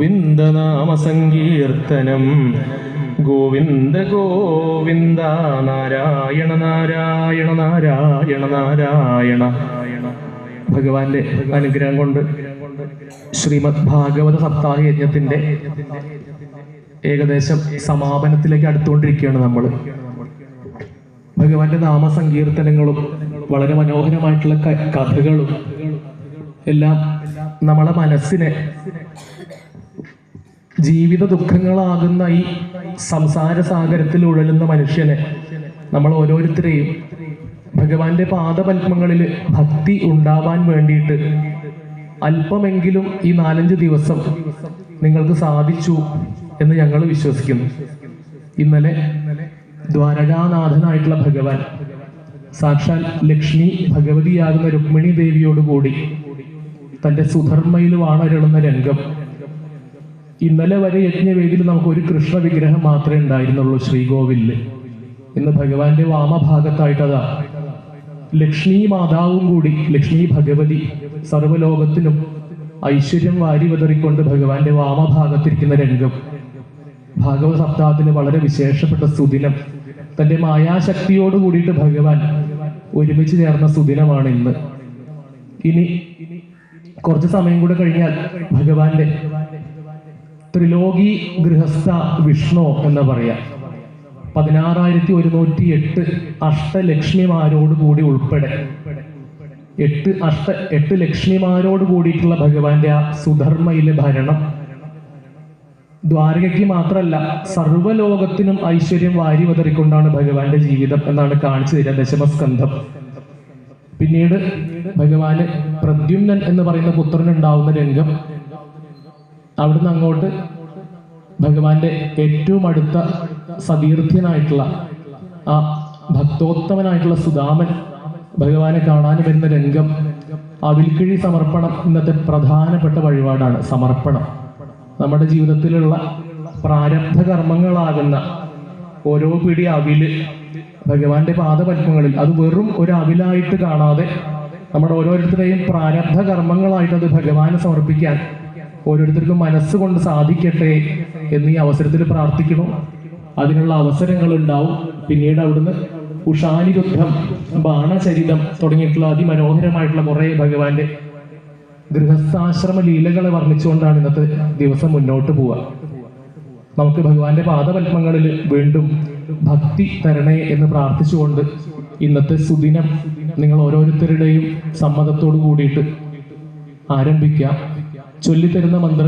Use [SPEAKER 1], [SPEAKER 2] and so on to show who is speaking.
[SPEAKER 1] ഗോവിന്ദ നാമ സങ്കീർത്തനം. ഗോവിന്ദ ഗോവിന്ദ നാരായണ നാരായണ നാരായണ നാരായണ. ഭഗവാന്റെ അനുഗ്രഹം കൊണ്ട് ശ്രീമദ് ഭാഗവത സപ്താഹ യജ്ഞത്തിന്റെ ഏകദേശം സമാപനത്തിലേക്ക് അടുത്തുകൊണ്ടിരിക്കുകയാണ് നമ്മൾ. ഭഗവാന്റെ നാമസങ്കീർത്തനങ്ങളും വളരെ മനോഹരമായിട്ടുള്ള കഥകളും എല്ലാം നമ്മളെ മനസ്സിനെ ജീവിത ദുഃഖങ്ങളാകുന്ന ഈ സംസാര സാഗരത്തിൽ ഉഴലുന്ന മനുഷ്യനെ, നമ്മൾ ഓരോരുത്തരെയും ഭഗവാന്റെ പാദപത്മങ്ങളിൽ ഭക്തി ഉണ്ടാവാൻ വേണ്ടിയിട്ട് അല്പമെങ്കിലും ഈ 4-5 ദിവസം നിങ്ങൾക്ക് സാധിച്ചു എന്ന് ഞങ്ങൾ വിശ്വസിക്കുന്നു. ഇന്നലെ ദ്വാരകാനാഥനായിട്ടുള്ള ഭഗവാൻ സാക്ഷാൽ ലക്ഷ്മി ഭഗവതിയാകുന്ന രുക്മിണി ദേവിയോടുകൂടി തന്റെ സുധർമ്മയിൽ വാണരുളുന്ന രംഗം. ഇന്നലെ വരെ യജ്ഞവേദിയിൽ നമുക്ക് ഒരു കൃഷ്ണ വിഗ്രഹം മാത്രമേ ഉണ്ടായിരുന്നുള്ളൂ ശ്രീകോവിലില്. ഇന്ന് ഭഗവാന്റെ വാമഭാഗത്തായിട്ടതാ ലക്ഷ്മി മാതാവും കൂടി, ലക്ഷ്മി ഭഗവതി സർവ്വലോകത്തിനും ഐശ്വര്യം വാരി വിതറിക്കൊണ്ട് ഭഗവാന്റെ വാമഭാഗത്തിരിക്കുന്ന രംഗം. ഭാഗവത സപ്താഹത്തിന് വളരെ വിശേഷപ്പെട്ട സുദിനം. തന്റെ മായാശക്തിയോട് കൂടിയിട്ട് ഭഗവാൻ ഒരുമിച്ച് ചേർന്ന സുദിനമാണ് ഇന്ന്. ഇനി കുറച്ച് സമയം കൂടെ കഴിഞ്ഞാൽ ഭഗവാന്റെ ത്രിലോകി ഗൃഹസ്ഥ വിഷ്ണു എന്ന് പറയാം. 16,108 അഷ്ടലക്ഷ്മിമാരോട് കൂടി ഉൾപ്പെടെ 8 ലക്ഷ്മിമാരോട് കൂടിയിട്ടുള്ള ഭഗവാന്റെ ആ സുധർമ്മയിലെ ഭരണം ദ്വാരകയ്ക്ക് മാത്രമല്ല സർവ്വലോകത്തിനും ഐശ്വര്യം വാരി വതറിക്കൊണ്ടാണ് ഭഗവാന്റെ ജീവിതം എന്നാണ് കാണിച്ചു തരിക ദശമസ്കന്ധം. പിന്നീട് ഭഗവാന് പ്രദ്യുമ്നൻ എന്ന് പറയുന്ന പുത്രനുണ്ടാവുന്ന രംഗം. അവിടുന്ന് അങ്ങോട്ട് ഭഗവാന്റെ ഏറ്റവും അടുത്ത സതീർത്ഥ്യനായിട്ടുള്ള ആ ഭക്തോത്തമനായിട്ടുള്ള സുദാമൻ ഭഗവാനെ കാണാൻ വരുന്ന രംഗം. അവിൽക്കിഴി സമർപ്പണം ഇന്നത്തെ പ്രധാനപ്പെട്ട വഴിപാടാണ്. സമർപ്പണം നമ്മുടെ ജീവിതത്തിലുള്ള പ്രാരബ്ധ കർമ്മങ്ങളാകുന്ന ഓരോ പിടി അവില് ഭഗവാന്റെ പാദപത്മങ്ങളിൽ, അത് വെറും ഒരു അവിലായിട്ട് കാണാതെ നമ്മുടെ ഓരോരുത്തരെയും പ്രാരബ്ധ കർമ്മങ്ങളായിട്ട് അത് ഭഗവാന് സമർപ്പിക്കാൻ ഓരോരുത്തർക്കും മനസ്സുകൊണ്ട് സാധിക്കട്ടെ എന്ന് ഈ അവസരത്തിൽ പ്രാർത്ഥിക്കണം. അതിനുള്ള അവസരങ്ങൾ ഉണ്ടാവും. പിന്നീട് അവിടുന്ന് ഉഷാനിരുദ്ധം, ബാണചരിതം തുടങ്ങിയിട്ടുള്ള അതിമനോഹരമായിട്ടുള്ള കുറെ ഭഗവാന്റെ ഗൃഹസ്ഥാശ്രമ ലീലകളെ വർണ്ണിച്ചുകൊണ്ടാണ് ഇന്നത്തെ ദിവസം മുന്നോട്ട് പോവുക. നമുക്ക് ഭഗവാന്റെ പാദപത്മങ്ങളിൽ വീണ്ടും ഭക്തി തരണേ എന്ന് പ്രാർത്ഥിച്ചുകൊണ്ട് ഇന്നത്തെ സുദിനം നിങ്ങൾ ഓരോരുത്തരുടെയും സമ്മതത്തോടു കൂടിയിട്ട് ആരംഭിക്കാം. ചൊല്ലിത്തരുന്ന മന്ത്രം